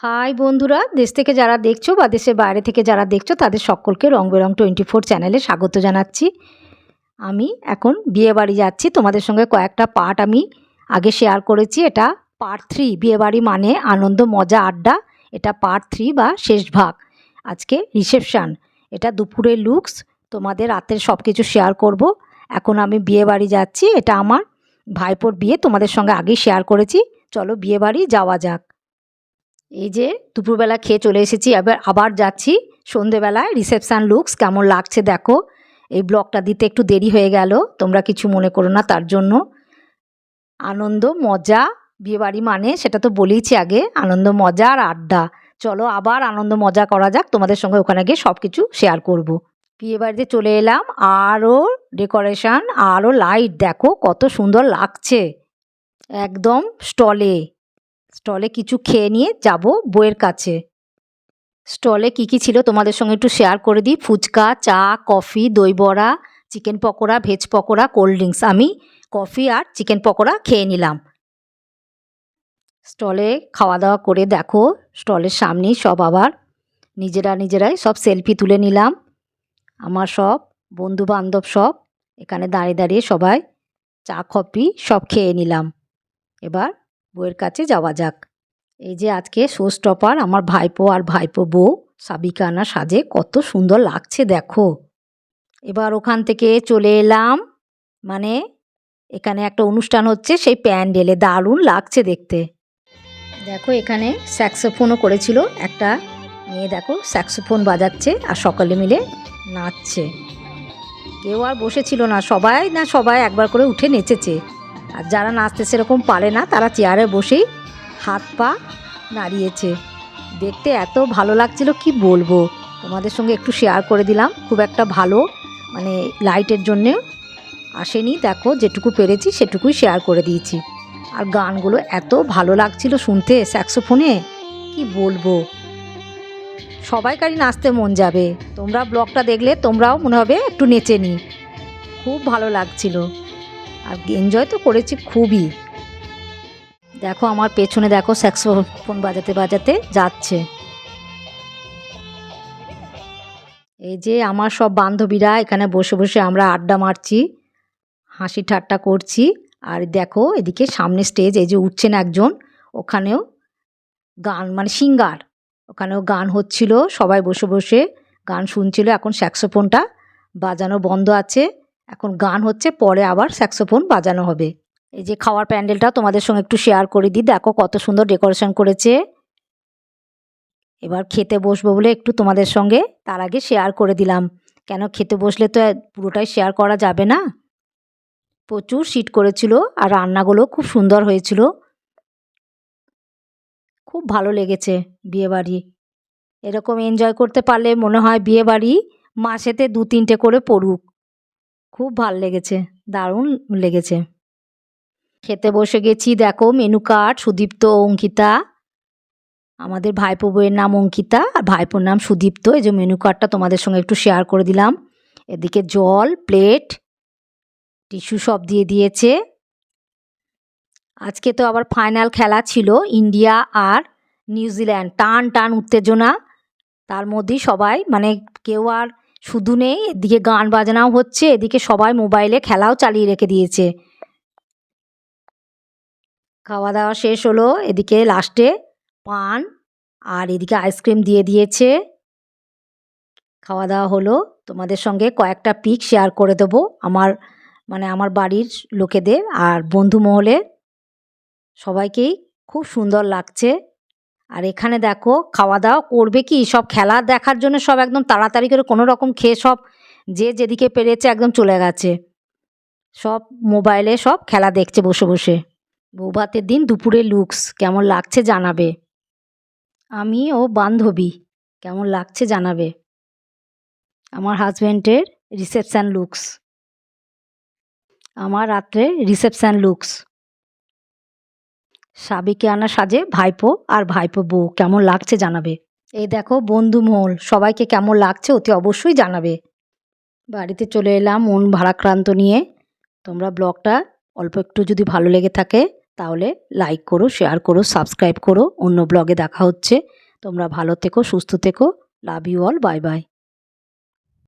High বন্ধুরা, দেশ থেকে যারা দেখছো বা দেশের বাইরে থেকে যারা দেখছো তাদের সকলকে রং বেরং 24 চ্যানেলে স্বাগত জানাচ্ছি। আমি এখন বিয়েবাড়ি যাচ্ছি। তোমাদের সঙ্গে কয়েকটা পার্ট আমি আগে শেয়ার করেছি। এটা পার্ট 3, বিয়েবাড়ি মানে আনন্দ মজা আড্ডা। এটা পার্ট 3 বা শেষ ভাগ। আজকে রিসেপশান, এটা দুপুরের লুকস। তোমাদের রাতের সব কিছু শেয়ার করব। এখন আমি বিয়েবাড়ি যাচ্ছি। এটা আমার ভাইপোর বিয়ে, তোমাদের সঙ্গে আগেই শেয়ার করেছি। চলো বিয়েবাড়ি যাওয়া যাক। এই যে দুপুরবেলা খেয়ে চলে এসেছি, আবার যাচ্ছি সন্ধেবেলায় রিসেপশান লুকস। কেমন লাগছে দেখো। এই ব্লগটা দিতে একটু দেরি হয়ে গেল, তোমরা কিছু মনে করো না তার জন্য। আনন্দ মজা, বিয়েবাড়ি মানে সেটা তো বলেইছি আগে, আনন্দ মজা আর আড্ডা। চলো আবার আনন্দ মজা করা যাক, তোমাদের সঙ্গে ওখানে গিয়ে সব কিছু শেয়ার করব। বিয়েবাড়িতে চলে এলাম, আরও ডেকোরেশন আরও লাইট দেখো কত সুন্দর লাগছে। একদম স্টলে কিছু খেয়ে নিয়ে যাব বউয়ের কাছে। স্টলে কী ছিল তোমাদের সঙ্গে একটু শেয়ার করে দিই। ফুচকা, চা, কফি, দই বড়া, chicken pakora, veg pakora, cold drinks. আমি কফি আর চিকেন পকোড়া খেয়ে নিলাম। স্টলে খাওয়া দাওয়া করে দেখো স্টলের সামনেই সব আবার নিজেরাই সব সেলফি তুলে নিলাম। আমার সব বন্ধু বান্ধব সব এখানে দাঁড়িয়ে দাঁড়িয়ে সবাই চা কফি সব খেয়ে নিলাম। এবার বউয়ের কাছে যাওয়া যাক। এই যে আজকে শো স্টপার আমার ভাইপো আর ভাইপো বউ সাবিকানা সাজে কত সুন্দর লাগছে দেখো। এবার ওখান থেকে চলে এলাম, মানে এখানে একটা অনুষ্ঠান হচ্ছে সেই প্যান্ডেলে, দারুণ লাগছে দেখতে। দেখো এখানে স্যাক্সোফোনও করেছিল একটা মেয়ে, দেখো স্যাক্সোফোন বাজাচ্ছে আর সকলে মিলে নাচছে। কেউ আর বসেছিল না, সবাই একবার করে উঠে নেচেছে। আর যারা নাচতে সেরকম পারে না তারা চেয়ারে বসেই হাত পা নাড়িয়েছে। দেখতে এত ভালো লাগছিল কি বলবো, তোমাদের সঙ্গে একটু শেয়ার করে দিলাম। খুব একটা ভালো মানে লাইটের জন্যে আসেনি, দেখো যেটুকু পেরেছি সেটুকুই শেয়ার করে দিয়েছি। আর গানগুলো এত ভালো লাগছিল শুনতে স্যাক্সোফোনে, কি বলবো, সবাইকারই নাচতে মন যাবে। তোমরা ব্লগটা দেখলে তোমরাও মনে হবে একটু নেচে নি, খুব ভালো লাগছিল। আর এনজয় তো করেছি খুবই। দেখো আমার পেছনে দেখো স্যাক্সোফোন বাজাতে বাজাতে যাচ্ছে। এই যে আমার সব বান্ধবীরা এখানে বসে বসে আমরা আড্ডা মারছি, হাসি ঠাট্টা করছি। আর দেখো এদিকে সামনে স্টেজ, এই যে উঠছেন একজন, ওখানেও গান মানে সিঙ্গার, ওখানেও গান হচ্ছিল, সবাই বসে বসে গান শুনছিল। এখন স্যাক্সোফোনটা বাজানো বন্ধ আছে, এখন গান হচ্ছে, পরে আবার স্যাক্সোফোন বাজানো হবে। এই যে খাওয়ার প্যান্ডেলটা তোমাদের সঙ্গে একটু শেয়ার করে দিই, দেখো কত সুন্দর ডেকোরেশন করেছে। এবার খেতে বসবো বলে একটু তোমাদের সঙ্গে তার আগে শেয়ার করে দিলাম, কেন খেতে বসলে তো পুরোটাই শেয়ার করা যাবে না। প্রচুর সিট করেছিল আর রান্নাগুলো খুব সুন্দর হয়েছিল, খুব ভালো লেগেছে। বিয়েবাড়ি এরকম এনজয় করতে পারলে মনে হয় বিয়েবাড়ি মাসেতে 2-3টে করে পড়ুক। খুব ভাল লেগেছে, দারুণ লেগেছে। খেতে বসে গেছি, দেখো মেনু কার্ড, সুদীপ্ত, অঙ্কিতা, আমাদের ভাইপো বউয়ের নাম অঙ্কিতা আর ভাইপোর নাম সুদীপ্ত। এই যে মেনু কার্ডটা তোমাদের সঙ্গে একটু শেয়ার করে দিলাম। এদিকে জল, প্লেট, টিস্যু সব দিয়ে দিয়েছে। আজকে তো আবার ফাইনাল খেলা ছিল ইন্ডিয়া আর নিউজিল্যান্ড, টান টান উত্তেজনা। তার মধ্যেই সবাই মানে কেউ আর শুধু নেই, এদিকে গান বাজনাও হচ্ছে, এদিকে সবাই মোবাইলে খেলাও চালিয়ে রেখে দিয়েছে। খাওয়া দাওয়া শেষ হলো, এদিকে লাস্টে পান আর এদিকে আইসক্রিম দিয়ে দিয়েছে। খাওয়া দাওয়া হলো, তোমাদের সঙ্গে কয়েকটা পিক শেয়ার করে দেবো আমার মানে আমার বাড়ির লোকেদের আর বন্ধু মহলের সবাইকেই। খুব সুন্দর লাগছে। আর এখানে দেখো খাওয়া দাওয়া করবে কি, সব খেলা দেখার জন্য সব একদম তাড়াতাড়ি করে কোনো রকম খেয়ে সব যে যেদিকে পেরেছে একদম চলে গেছে, সব মোবাইলে সব খেলা দেখছে বসে বসে। বৌভাতের দিন দুপুরে লুকস কেমন লাগছে জানাবে, আমি ও বান্ধবী কেমন লাগছে জানাবে। আমার হাজব্যান্ডের রিসেপশান লুকস, আমার রাত্রে রিসেপশান লুকস। সাবিকিয়ানা সাজে ভাইপো আর ভাইপো বউ কেমন লাগছে জানাবে। এই দেখো বন্ধু মহল সবাইকে কেমন লাগছে অতি অবশ্যই জানাবে। বাড়িতে চলে এলাম মন ভারাক্রান্ত নিয়ে। তোমরা ব্লগটা অল্প একটু যদি ভালো লেগে থাকে তাহলে লাইক করো, শেয়ার করো, সাবস্ক্রাইব করো। অন্য ব্লগে দেখা হচ্ছে। তোমরা ভালো থেকো, সুস্থ থেকো। Love you all, bye by.